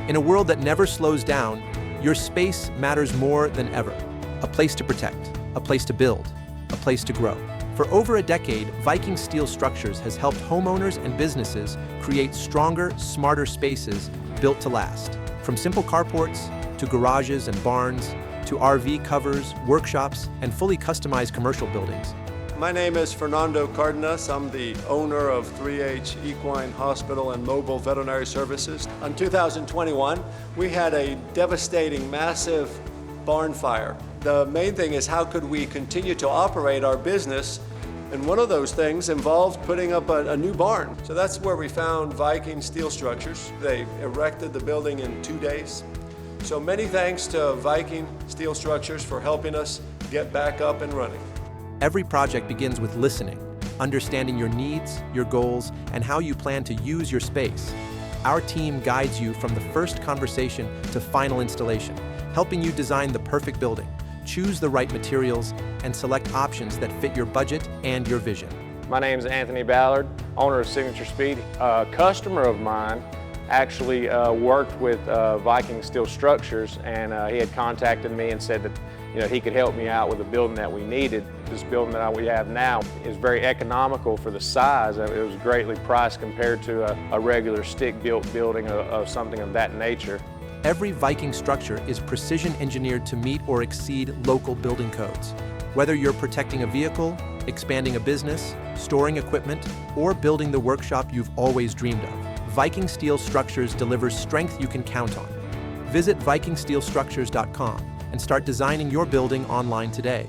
In a world that never slows down, your space matters more than ever. A place to protect, a place to build, a place to grow. For over a decade, Viking Steel Structures has helped homeowners and businesses create stronger, smarter spaces built to last. From simple carports to garages and barns, to RV covers, workshops, and fully customized commercial buildings. My name is Fernando Cardenas. I'm the owner of 3H Equine Hospital and Mobile Veterinary Services. In 2021, we had a devastating, massive barn fire. The main thing is how could we continue to operate our business, and one of those things involved putting up a new barn. So that's where we found Viking Steel Structures. They erected the building in 2 days. So many thanks to Viking Steel Structures for helping us get back up and running. Every project begins with listening, understanding your needs, your goals, and how you plan to use your space. Our team guides you from the first conversation to final installation, helping you design the perfect building, choose the right materials, and select options that fit your budget and your vision. My name is Anthony Ballard, owner of Signature Speed. A customer of mine actually worked with Viking Steel Structures, and he had contacted me and said that he could help me out with the building that we needed. This building that we have now is very economical for the size. It was greatly priced compared to a regular stick-built building of something of that nature. Every Viking structure is precision engineered to meet or exceed local building codes. Whether you're protecting a vehicle, expanding a business, storing equipment, or building the workshop you've always dreamed of, Viking Steel Structures delivers strength you can count on. Visit VikingSteelStructures.com and start designing your building online today.